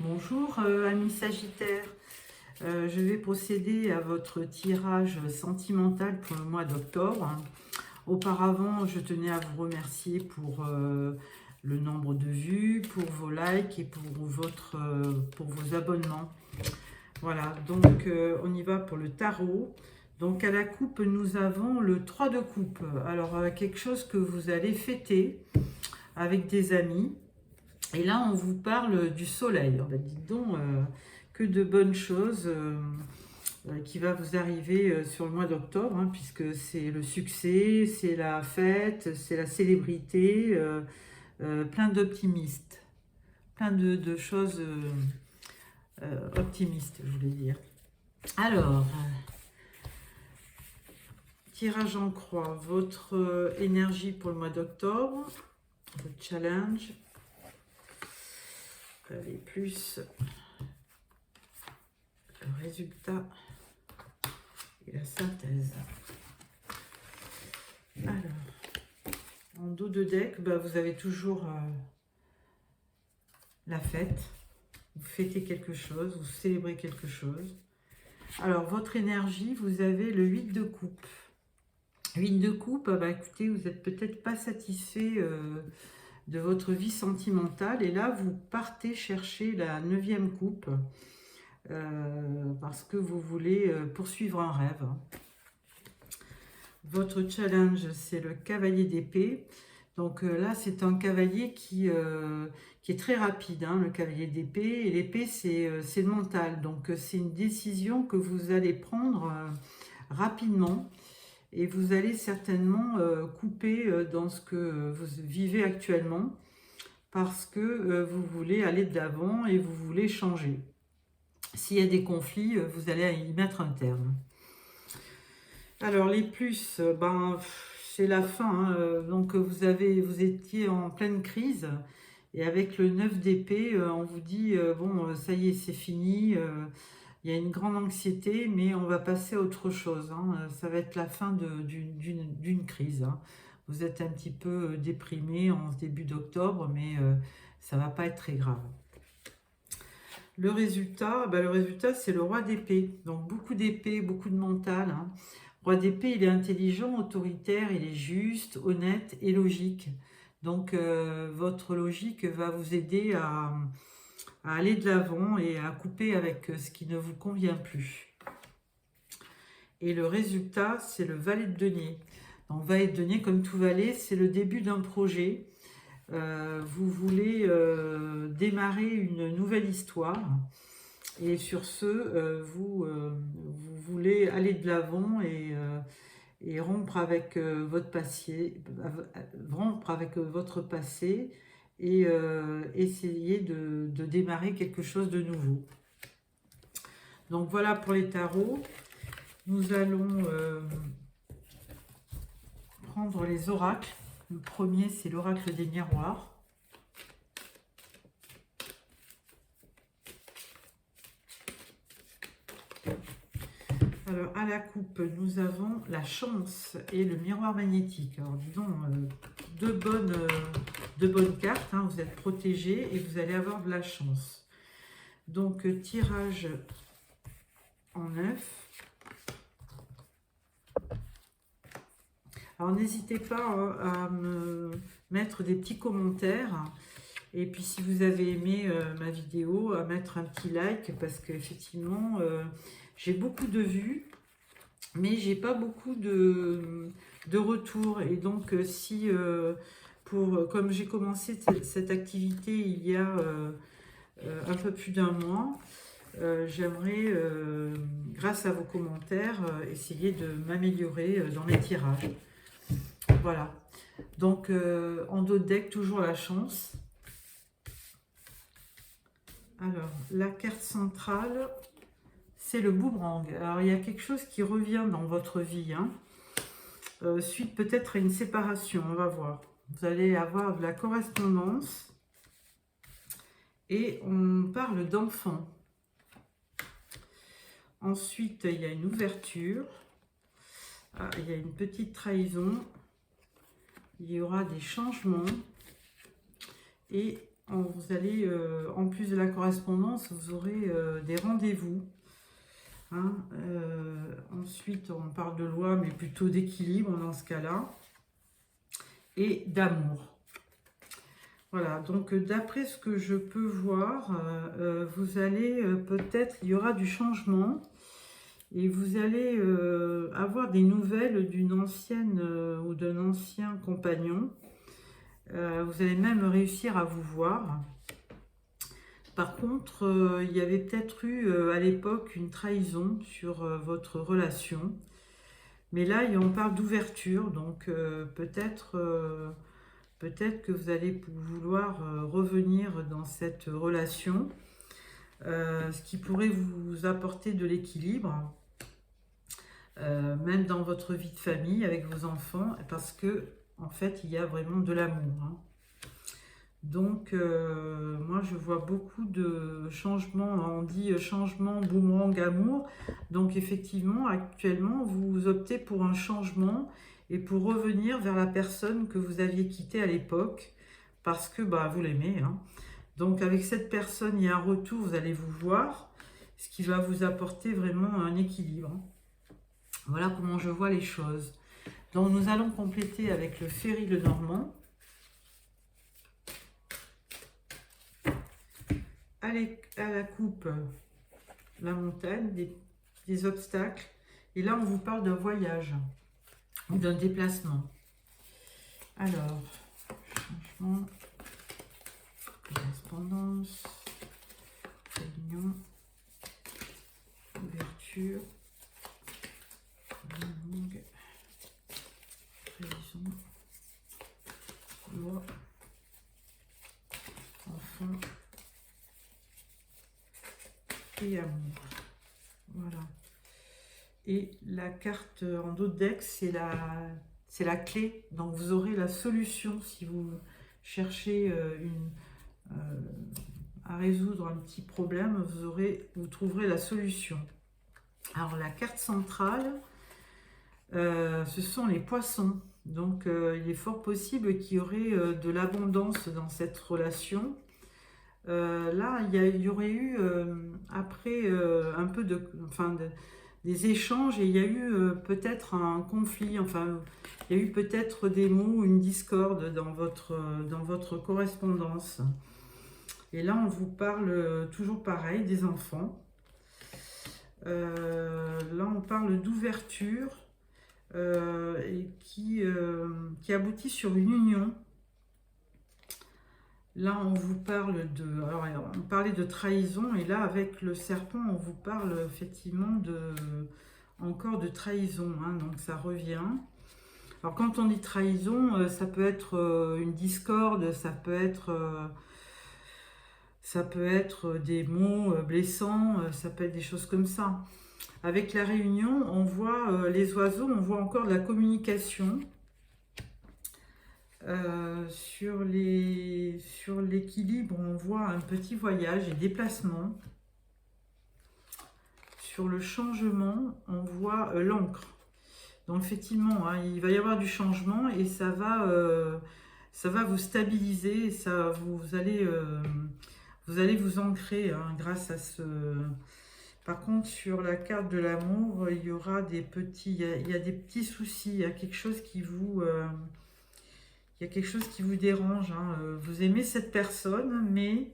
Bonjour amis Sagittaires, je vais procéder à votre tirage sentimental pour le mois d'octobre. Auparavant, je tenais à vous remercier pour le nombre de vues, pour vos likes et pour vos abonnements. Voilà, donc on y va pour le tarot. Donc à la coupe, nous avons le 3 de coupe. Alors quelque chose que vous allez fêter avec des amis. Et là, on vous parle du soleil. Dites donc, que de bonnes choses qui va vous arriver sur le mois d'octobre, hein, puisque c'est le succès, c'est la fête, c'est la célébrité, plein d'optimistes, plein de choses optimistes, je voulais dire. Alors, tirage en croix, votre énergie pour le mois d'octobre, votre challenge. Allez, plus le résultat et la synthèse. Alors, en dos de deck, vous avez toujours la fête. Vous fêtez quelque chose, vous célébrez quelque chose. Alors, votre énergie, vous avez le 8 de coupe. 8 de coupe, écoutez, vous n'êtes peut-être pas satisfait de votre vie sentimentale. Et là, vous partez chercher la 9e coupe parce que vous voulez poursuivre un rêve. Votre challenge, c'est le cavalier d'épée. Donc là, c'est un cavalier qui est très rapide, hein, le cavalier d'épée. Et l'épée, c'est le mental. Donc c'est une décision que vous allez prendre rapidement. Et vous allez certainement couper dans ce que vous vivez actuellement parce que vous voulez aller de l'avant et vous voulez changer. S'il y a des conflits, vous allez y mettre un terme. Alors les plus, c'est la fin. Hein, donc vous étiez en pleine crise et avec le 9 d'épée, on vous dit bon, ça y est, c'est fini. Il y a une grande anxiété, mais on va passer à autre chose. Hein. Ça va être la fin d'une crise. Hein. Vous êtes un petit peu déprimé en ce début d'octobre, mais ça ne va pas être très grave. Le résultat, c'est le roi d'épée. Donc beaucoup d'épée, beaucoup de mental. Hein. Roi d'épée, il est intelligent, autoritaire, il est juste, honnête et logique. Donc votre logique va vous aider à aller de l'avant et à couper avec ce qui ne vous convient plus. Et le résultat, c'est le valet de denier. Donc valet de denier, comme tout valet, c'est le début d'un projet. Vous voulez démarrer une nouvelle histoire. Et sur ce, vous voulez aller de l'avant et rompre avec votre passé, et essayer de démarrer quelque chose de nouveau. Donc voilà pour les tarots. Nous allons prendre les oracles. Le premier, c'est l'oracle des miroirs. Alors, à la coupe, nous avons la chance et le miroir magnétique. Alors, disons, deux bonnes cartes. Hein, vous êtes protégés et vous allez avoir de la chance. Donc, tirage en 9. Alors, n'hésitez pas à me mettre des petits commentaires. Et puis, si vous avez aimé ma vidéo, à mettre un petit like parce qu'effectivement, j'ai beaucoup de vues, mais j'ai pas beaucoup de retours. Et donc, comme j'ai commencé cette activité il y a un peu plus d'un mois, j'aimerais, grâce à vos commentaires, essayer de m'améliorer dans mes tirages. Voilà. Donc, en dos de deck, toujours la chance. Alors, la carte centrale, c'est le boomerang. Alors, il y a quelque chose qui revient dans votre vie, hein, suite peut-être à une séparation, on va voir. Vous allez avoir de la correspondance et on parle d'enfants. Ensuite, il y a une ouverture. Ah, il y a une petite trahison. Il y aura des changements et vous allez, en plus de la correspondance, vous aurez des rendez-vous. Hein. Ensuite, on parle de loi, mais plutôt d'équilibre dans ce cas-là, et d'amour. Voilà, donc d'après ce que je peux voir, vous allez peut-être, il y aura du changement, et vous allez avoir des nouvelles d'une ancienne ou d'un ancien compagnon. Vous allez même réussir à vous voir. Par contre, il y avait peut-être eu à l'époque une trahison sur votre relation. Mais là, on parle d'ouverture, donc peut-être que vous allez vouloir revenir dans cette relation, ce qui pourrait vous apporter de l'équilibre, même dans votre vie de famille, avec vos enfants, parce que en fait, il y a vraiment de l'amour. Hein. Donc, moi, je vois beaucoup de changements. On dit changement, boomerang, amour. Donc, effectivement, actuellement, vous optez pour un changement et pour revenir vers la personne que vous aviez quittée à l'époque parce que bah, vous l'aimez. Hein. Donc, avec cette personne, il y a un retour, vous allez vous voir, ce qui va vous apporter vraiment un équilibre. Voilà comment je vois les choses. Donc, nous allons compléter avec le Ferry Lenormand. À la coupe, la montagne, des obstacles. Et là, on vous parle d'un voyage ou d'un déplacement. Alors, changement, correspondance, réunion, ouverture, longue, prévision, loi, enfant. Et amour. Voilà. Et la carte en dos de deck, c'est la clé. Donc vous aurez la solution si vous cherchez à résoudre un petit problème, vous trouverez la solution. Alors la carte centrale, ce sont les poissons. Donc il est fort possible qu'il y aurait de l'abondance dans cette relation. Là, il y aurait eu, après un peu des échanges, et il y a eu peut-être un conflit, enfin, il y a eu peut-être des mots, une discorde dans votre correspondance. Et là, on vous parle toujours pareil, des enfants. Là, on parle d'ouverture et qui aboutit sur une union. Là, on vous parle de... Alors, on parlait de trahison, et là, avec le serpent, on vous parle effectivement encore de trahison. Hein, donc, ça revient. Alors, quand on dit trahison, ça peut être une discorde, ça peut être des mots blessants, ça peut être des choses comme ça. Avec la réunion, on voit les oiseaux, on voit encore de la communication. Sur l'équilibre, on voit un petit voyage et déplacement. Sur le changement, on voit l'encre. Donc effectivement, hein, il va y avoir du changement et ça va vous stabiliser. Vous allez vous ancrer hein, grâce à ce... Par contre, sur la carte de l'amour, il y aura des petits... Il y a des petits soucis, il y a quelque chose qui vous... il y a quelque chose qui vous dérange, hein. Vous aimez cette personne, mais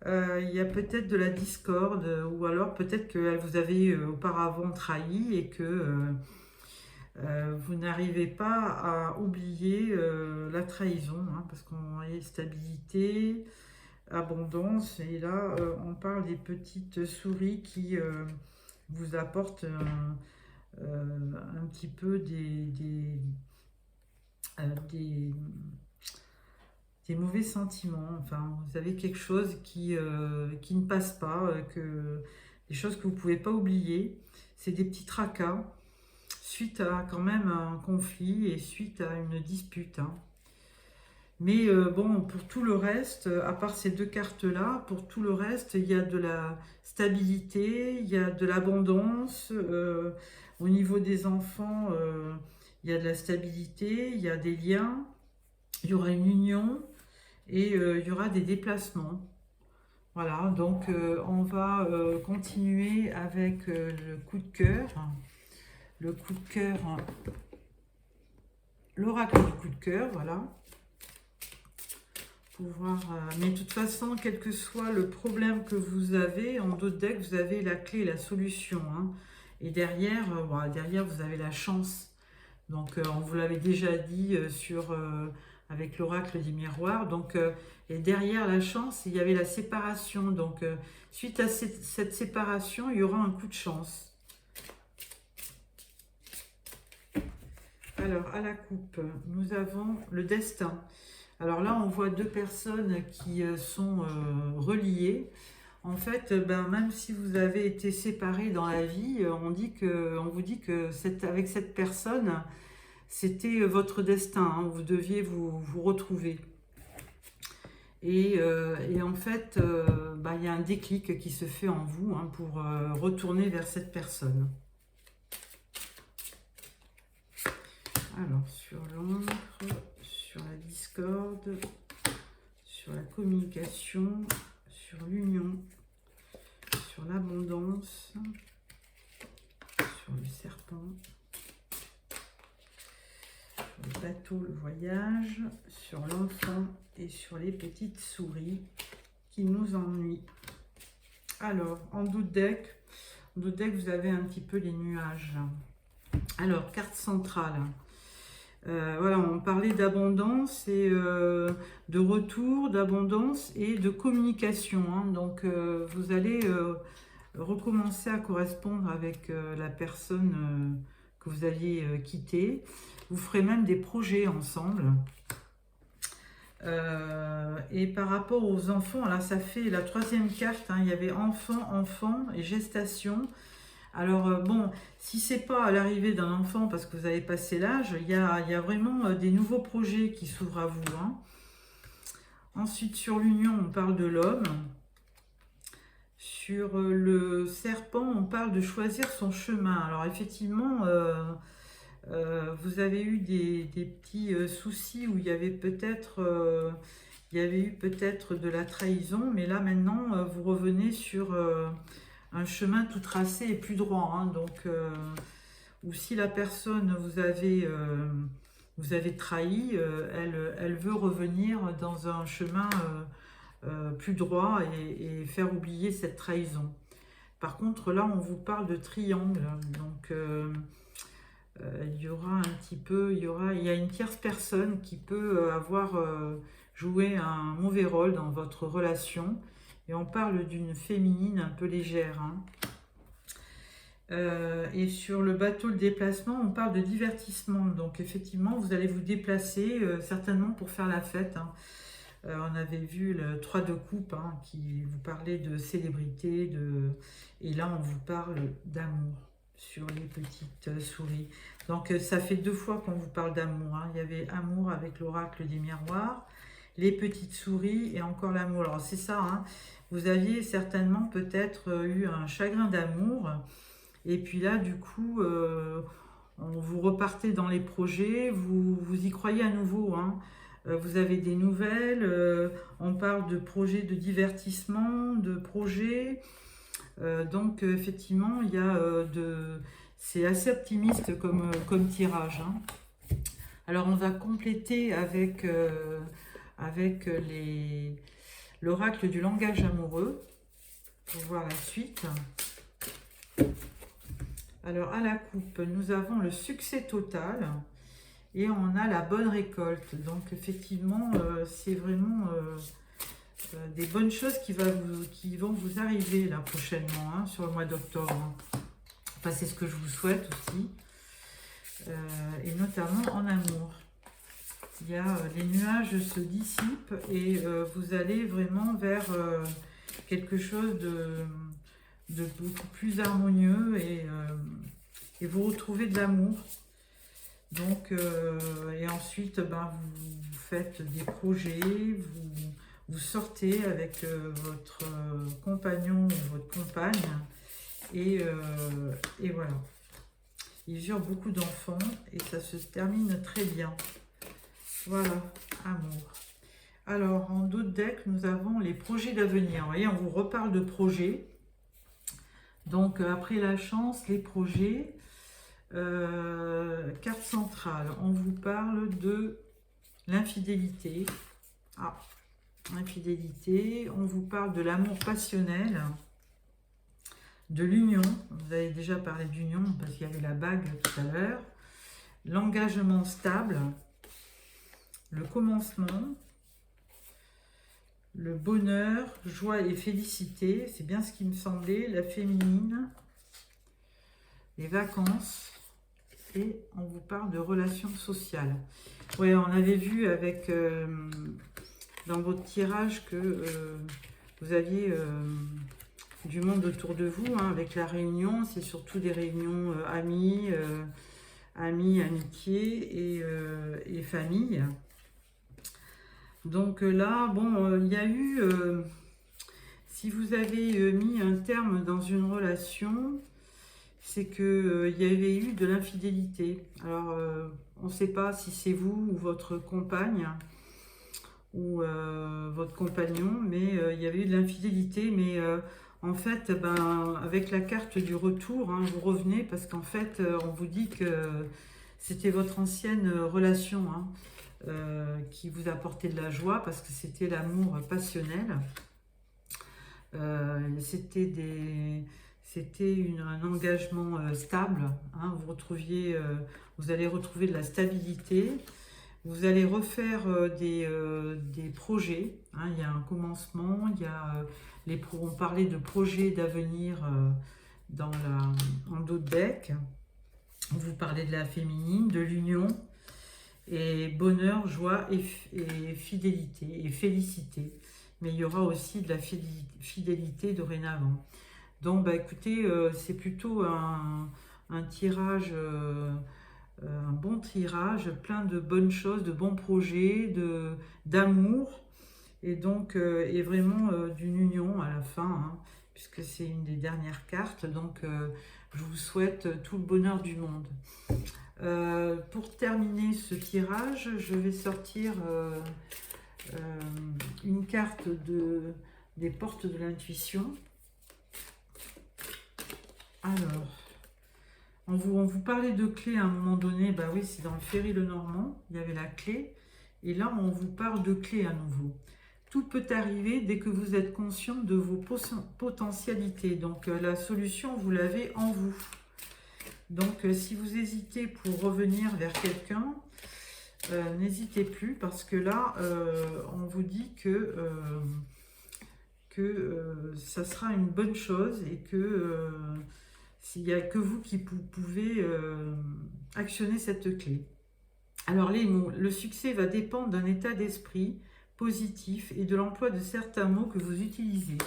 il y a peut-être de la discorde, ou alors peut-être qu'elle vous avait auparavant trahi et que vous n'arrivez pas à oublier la trahison, hein, parce qu'on a stabilité, abondance, et là on parle des petites souris qui vous apportent un petit peu des mauvais sentiments. Enfin, vous avez quelque chose qui ne passe pas, des choses que vous ne pouvez pas oublier. C'est des petits tracas suite à quand même un conflit et suite à une dispute. Hein. Mais bon, pour tout le reste, à part ces deux cartes-là, pour tout le reste, il y a de la stabilité, il y a de l'abondance. Au niveau des enfants, il y a de la stabilité, il y a des liens, il y aura une union. et il y aura des déplacements. Voilà, donc on va continuer avec le coup de cœur. Le coup de cœur, l'oracle du coup de cœur, voilà. Pour voir, mais de toute façon, quel que soit le problème que vous avez, en d'autres decks, vous avez la clé, la solution. Hein. Et derrière, voilà, derrière, vous avez la chance. Donc, on vous l'avait déjà dit avec l'oracle des miroirs. Donc, et derrière la chance, il y avait la séparation. Donc, suite à cette séparation, il y aura un coup de chance. Alors, à la coupe, nous avons le destin. Alors là, on voit deux personnes qui sont reliées. En fait, ben, même si vous avez été séparés dans la vie, on vous dit que avec cette personne, c'était votre destin. Hein, vous deviez vous retrouver. Et en fait, ben, il y a un déclic qui se fait en vous hein, pour retourner vers cette personne. Alors, sur l'ombre, sur la discorde, sur la communication, sur l'union, sur l'abondance, sur le serpent, sur le bateau, le voyage, sur l'enfant et sur les petites souris qui nous ennuient. Alors, en doute deck, vous avez un petit peu les nuages. Alors, carte centrale. Voilà, on parlait d'abondance et de retour, d'abondance et de communication. Hein. Donc, vous allez recommencer à correspondre avec la personne que vous aviez quittée. Vous ferez même des projets ensemble. Et par rapport aux enfants, là, ça fait la troisième carte. Hein, il y avait enfant et gestation. Alors, bon, si c'est pas à l'arrivée d'un enfant parce que vous avez passé l'âge, il y a vraiment des nouveaux projets qui s'ouvrent à vous. Hein. Ensuite, sur l'union, on parle de l'homme. Sur le serpent, on parle de choisir son chemin. Alors, effectivement, vous avez eu des petits soucis où il y avait peut-être eu peut-être de la trahison, mais là, maintenant, vous revenez sur un chemin tout tracé et plus droit. Hein, donc, ou si la personne vous avez trahi, elle veut revenir dans un chemin plus droit et faire oublier cette trahison. Par contre, là, on vous parle de triangle. Donc, il y aura un petit peu, il y a une tierce personne qui peut avoir joué un mauvais rôle dans votre relation. Et on parle d'une féminine un peu légère. Hein. Et sur le bateau de déplacement, on parle de divertissement. Donc effectivement, vous allez vous déplacer certainement pour faire la fête. Hein. On avait vu le 3 de coupe hein, qui vous parlait de célébrité. Et là, on vous parle d'amour sur les petites souris. Donc ça fait 2 fois qu'on vous parle d'amour. Hein. Il y avait amour avec l'oracle des miroirs, les petites souris et encore l'amour. Alors c'est ça, hein. Vous aviez certainement peut-être eu un chagrin d'amour et puis là du coup vous repartez dans les projets, vous y croyez à nouveau, hein. Vous avez des nouvelles, on parle de projets de divertissement, de projets, donc effectivement il y a c'est assez optimiste comme tirage, hein. Alors on va compléter avec l'oracle du langage amoureux pour voir la suite. Alors à la coupe, nous avons le succès total et on a la bonne récolte. Donc effectivement, c'est vraiment des bonnes choses qui vont vous arriver là prochainement, hein, sur le mois d'octobre. Enfin, c'est ce que je vous souhaite aussi, et notamment en amour. Les nuages se dissipent et vous allez vraiment vers quelque chose de beaucoup plus harmonieux et vous retrouvez de l'amour. Donc, et ensuite, ben, vous faites des projets, vous sortez avec votre compagnon ou votre compagne et voilà. Ils eurent beaucoup d'enfants et ça se termine très bien. Voilà, amour. Alors, en dos de deck, nous avons les projets d'avenir. Vous voyez, on vous reparle de projets. Donc, après la chance, les projets. Carte centrale, on vous parle de l'infidélité. Ah, l'infidélité. On vous parle de l'amour passionnel, de l'union. Vous avez déjà parlé d'union parce qu'il y avait la bague tout à l'heure. L'engagement stable, le commencement, le bonheur, joie et félicité, c'est bien ce qui me semblait, la féminine, les vacances, et on vous parle de relations sociales. Oui, on avait vu avec dans votre tirage que vous aviez du monde autour de vous, hein, avec la réunion, c'est surtout des réunions amis, amitié et famille. Donc là, bon, il y a eu, si vous avez mis un terme dans une relation, c'est qu'il y avait eu de l'infidélité. Alors, on ne sait pas si c'est vous ou votre compagne ou votre compagnon, mais il y avait eu de l'infidélité. Mais en fait, ben, avec la carte du retour, hein, vous revenez parce qu'en fait, on vous dit que c'était votre ancienne relation, hein, qui vous apportait de la joie parce que c'était l'amour passionnel. C'était un engagement stable, hein, vous allez retrouver de la stabilité, vous allez refaire des projets, hein, il y a un commencement, il y a on parlait de projets d'avenir en dos de deck, vous parlez de la féminine, de l'union, et bonheur, joie et fidélité et félicité. Mais il y aura aussi de la fidélité dorénavant. Donc, bah, écoutez, c'est plutôt un tirage, un bon tirage, plein de bonnes choses, de bons projets, d'amour, et donc, et vraiment d'une union à la fin, hein, puisque c'est une des dernières cartes. Donc, je vous souhaite tout le bonheur du monde. Pour terminer ce tirage, je vais sortir une carte des portes de l'intuition. Alors, on vous parlait de clés à un moment donné. Bah oui, c'est dans le Ferry le Normand, il y avait la clé. Et là, on vous parle de clés à nouveau. Tout peut arriver dès que vous êtes conscient de vos potentialités. Donc, la solution, vous l'avez en vous. Donc, si vous hésitez pour revenir vers quelqu'un, n'hésitez plus parce que là, on vous dit que ça sera une bonne chose et que s'il n'y a que vous qui pouvez actionner cette clé. Alors, les mots, le succès va dépendre d'un état d'esprit positif et de l'emploi de certains mots que vous utilisez.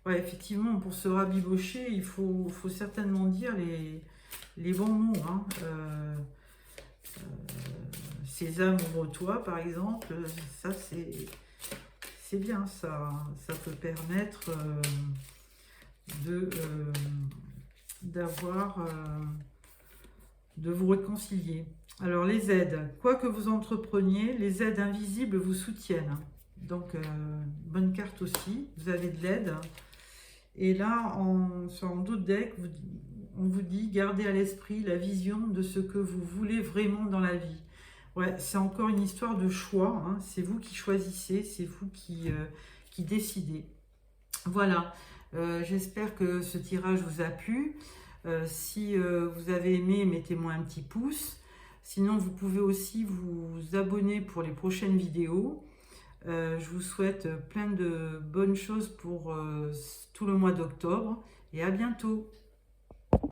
Ouais, effectivement, pour se rabibocher, il faut certainement dire les bons mots, hein. Sésame, ouvre-toi, par exemple, ça c'est bien, ça peut permettre de vous réconcilier. Alors les aides, quoi que vous entrepreniez, les aides invisibles vous soutiennent. Donc bonne carte aussi, vous avez de l'aide. Et là, sur en dos de deck, on vous dit, gardez à l'esprit la vision de ce que vous voulez vraiment dans la vie. Ouais, c'est encore une histoire de choix, hein. C'est vous qui choisissez, c'est vous qui décidez. Voilà, j'espère que ce tirage vous a plu. Si vous avez aimé, mettez-moi un petit pouce. Sinon, vous pouvez aussi vous abonner pour les prochaines vidéos. Je vous souhaite plein de bonnes choses pour tout le mois d'octobre et à bientôt.